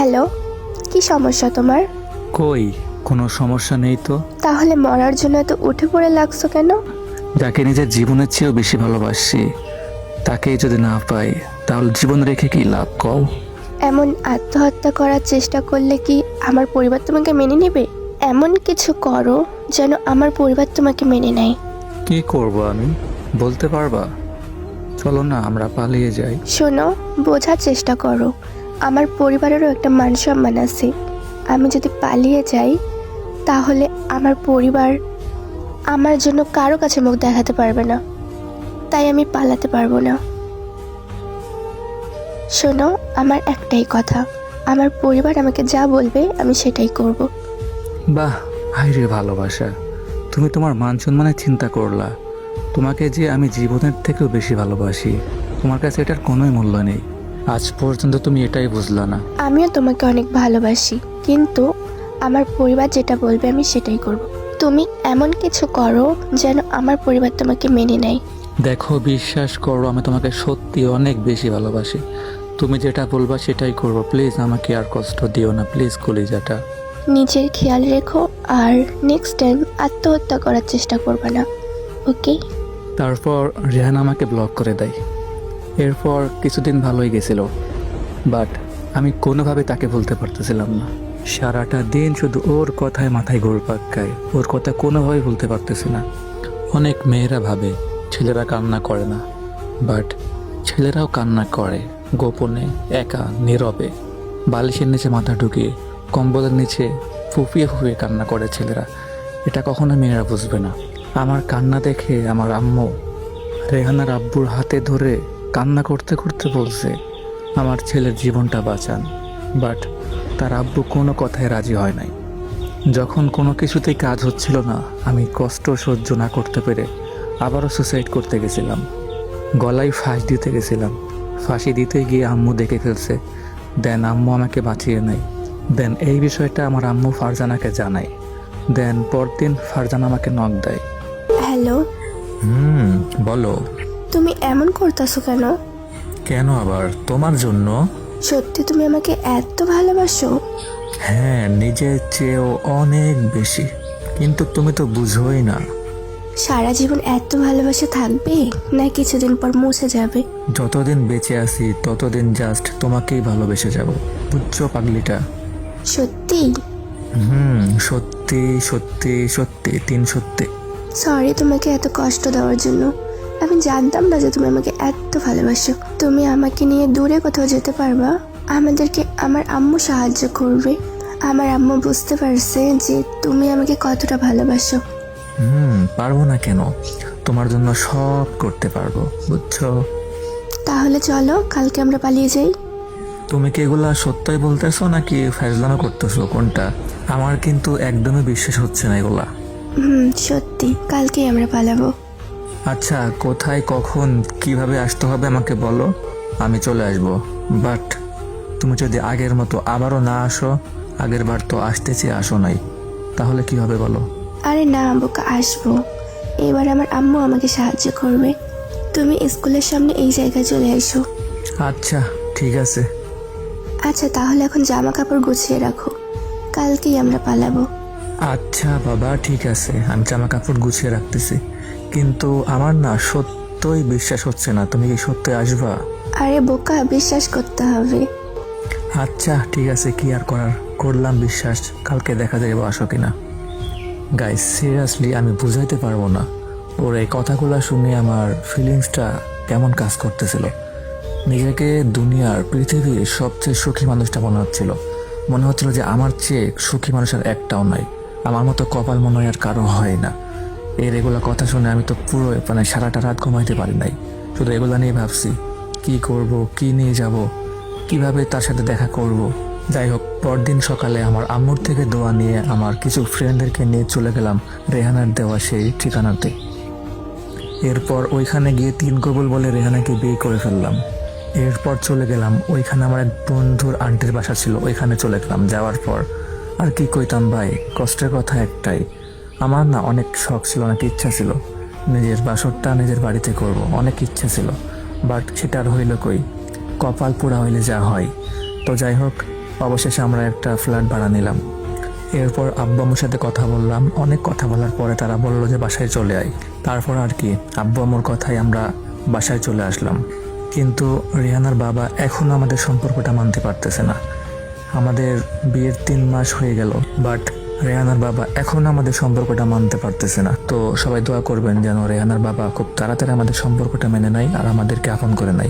Hello, কি সমস্যা তোমার? কই, কোনো সমস্যা নেই তো। তাহলে মরার জন্য এত উঠে পড়ে লাগছো কেন? যাকে নিজের জীবনের চেয়েও বেশি ভালোবাসি তাকেই যদি না পাই তাহলে জীবন রেখে কি লাভ কও? এমন আত্মহত্যা করার চেষ্টা করলে কি আমার পরিবার তোমাকে মেনে নেবে? এমন কিছু করো যেন আমার পরিবার তোমাকে মেনে নেয়। কি করব আমি, বলতে পারবা? চলো না আমরা পালিয়ে যাই। শোনো, বোঝার চেষ্টা করো, আমার পরিবারেরও একটা মান সম্মান আছে। আমি যদি পালিয়ে যাই তাহলে আমার পরিবার আমার জন্য কারো কাছে মুখ দেখাতে পারবে না, তাই আমি পালাতে পারবো না। শোনো, আমার একটাই কথা, আমার পরিবার আমাকে যা বলবে আমি সেটাই করব। বাহ, হায়রে ভালোবাসা! তুমি তোমার মান সম্মানের চিন্তা করলা। তোমাকে যে আমি জীবনের থেকেও বেশি ভালোবাসি, তোমার কাছে এটার কোনোই মূল্য নেই। আজ পর্যন্ত তুমি এটাই বুঝলা না। আমিও তোমাকে অনেক ভালোবাসি, কিন্তু আমার পরিবার যেটা বলবে আমি সেটাই করব। তুমি এমন কিছু করো যেন আমার পরিবার তোমাকে মেনে নেয়। দেখো, বিশ্বাস করো, আমি তোমাকে সত্যি অনেক বেশি ভালোবাসি। তুমি যেটা বলবা সেটাই করবো। প্লিজ আমাকে আর কষ্ট দিও না, প্লিজ কলিজাটা। নিজের খেয়াল রেখো, আর নেক্সট টাইম আত্মহত্যা করার চেষ্টা করবে না, ওকে? তারপর রেহান আমাকে ব্লক করে দেয়। এরপর কিছুদিন ভালোই গেছিল, বাট আমি কোনোভাবে তাকে বলতে পারতেছিলাম না। সারাটা দিন শুধু ওর কথায় মাথায় ঘুরপাক খায়, ওর কথা কোনোভাবেই বলতে পারতেছি না। অনেক মেয়েরা ভাবে ছেলেরা কান্না করে না, বাট ছেলেরাও কান্না করে, গোপনে, একা, নীরবে, বালিশের নিচে মাথা ঢুকিয়ে, কম্বলের নিচে ফুপিয়ে ফুপিয়ে কান্না করে ছেলেরা। এটা কখনো মেয়েরা বুঝবে না। আমার কান্না দেখে আমার আম্মু রেহানার আব্বুর হাতে ধরে কান্না করতে করতে বলছে আমার ছেলের জীবনটা বাঁচান, বাট তার আব্বু কোনো কথায় রাজি হয় নাই। যখন কোনো কিছুতেই কাজ হচ্ছিল না, আমি কষ্ট সহ্য না করতে পেরে আবারও সুসাইড করতে গেছিলাম। গলায় ফাঁস দিতে গেছিলাম। ফাঁসি দিতে গিয়ে আম্মু দেখে ফেলছে। দেন আম্মু আমাকে বাঁচিয়ে নেয়। দেন এই বিষয়টা আমার আম্মু ফারজানাকে জানায়। দেন পরদিন ফারজানা আমাকে নক দেয়। হ্যালো, বলো। তুমি এমন করতেছো কেন? কেন আবার? তোমার জন্য। সত্যি তুমি আমাকে এত ভালোবাসো? হ্যাঁ, নিজের চেয়েও অনেক বেশি, কিন্তু তুমি তো বুঝোই না। সারা জীবন এত ভালোবাসা থাকবে, না কিছুদিন পর মুছে যাবে? যতদিন বেঁচে আছি ততদিন জাস্ট তোমাকেই ভালোবেসে যাব, বুঝছো পাগলিটা? সত্যি? সত্যি সত্যি সত্যি, তিন সত্যি। সরি তোমাকে এত কষ্ট দেওয়ার জন্য। আমি জানতাম না যে তুমি আমাকে এত ভালোবাসো। তুমি আমাকে নিয়ে দূরে কোথাও যেতে পারবা? আমাদেরকে আমার আম্মু সাহায্য করবে। আমার আম্মু বুঝতে পারছে যে তুমি আমাকে কতটা ভালোবাসো। পারবো না কেন? তোমার জন্য সব করতে পারবো, বুঝছো? তাহলে চলো কালকে আমরা পালিয়ে যাই। তুমি কি এগুলা সত্যই বলতেছো নাকি ফাজলামো করতেছো, কোনটা? আমার কিন্তু একদমই বিশ্বাস হচ্ছে না এগুলা। সত্যি, কালকেই আমরা পালাবো। আচ্ছা, কোথায়, কখন, কিভাবে আসতে হবে আমাকে বলো, আমি চলে আসবো। বাট তুমি যদি আগের মতো আবারও না আসো, আগের বার তো আসতে চেয়ে আসো নাই, তাহলে কি হবে বলো? আরে না বোকা, আসবো। এবার আমার আম্মু আমাকে সাহায্য করবে। তুমি স্কুলের সামনে এই জায়গায় চলে এসো। আচ্ছা, ঠিক আছে। আচ্ছা তাহলে এখন জামা কাপড় গুছিয়ে রাখো, কালকেই আমরা পালাবো। আচ্ছা বাবা, ঠিক আছে, আমি জামা কাপড় গুছিয়ে রাখতেছি। কিন্তু আমার না সত্যই বিশ্বাস হচ্ছে না, তুমি কি সত্যি আসবা? আরে বোকা, বিশ্বাস করতে হবে। আচ্ছা ঠিক আছে, কি আর করার, করলাম বিশ্বাস, কালকে দেখা যাবে আসো কিনা। গাইস, সিরিয়াসলি আমি বুঝাইতে পারবো না ওর এই কথাগুলো শুনে আমার ফিলিংসটা কেমন কাজ করতেছিল। নিজেকে দুনিয়ার, পৃথিবীর সবচেয়ে সুখী মানুষটা মনে হচ্ছিল। মনে হচ্ছিল যে আমার চেয়ে সুখী মানুষের একটাও নাই, আমার মতো কপাল মনে হয় আর কারো হয় না। এগুলা কথা শুনে আমি তো পুরো সারাটা রাত ঘুমাইতে পারি নাই। শুধু এগুলা নিয়ে ভাবছি কি করব, কি নিয়ে যাব, কিভাবে তার সাথে দেখা করব। যাই হোক, পরদিন সকালে আমার আম্মুর থেকে দোয়া নিয়ে আমার কিছু ফ্রেন্ডদেরকে নিয়ে চলে গেলাম রেহানার দেওয়া সেই ঠিকানাতে। এরপর ওইখানে গিয়ে 3 কবুল বলে রেহানাকে বিয়ে করে ফেললাম। এরপর চলে গেলাম ওইখানে আমার এক বন্ধুর আন্টির বাসা ছিল, ওইখানে চলে গেলাম। যাওয়ার পর আর কি কইতাম ভাই, কষ্টের কথা একটাই, আমার না অনেক শখ ছিল, অনেক ইচ্ছা ছিল নিজের বাসরটা নিজের বাড়িতে করব, অনেক ইচ্ছা ছিল। বাট সেটা আর হইল কই, কপাল পোড়া হইলে যা হয়। তো যাই হোক, অবশেষে আমরা একটা ফ্ল্যাট ভাড়া নিলাম। এরপর আব্বু আম্মুর সাথে কথা বললাম, অনেক কথা বলার পরে তারা বললো যে বাসায় চলে আয়। তারপর আর কি আব্বু আম্মুর কথায় আমরা বাসায় চলে আসলাম। কিন্তু রেহানার বাবা এখনো আমাদের সম্পর্কটা মানতে পারতেছে না। আমাদের বিয়ের 3 মাস হয়ে গেল, বাট রেহানার বাবা এখনো আমাদের সম্পর্কটা মানতে পারতেছে না। তো সবাই দোয়া করবেন যেন রেহানার বাবা খুব তাড়াতাড়ি আমাদের সম্পর্কটা মেনে নেয় আর আমাদেরকে আপন করে নেয়।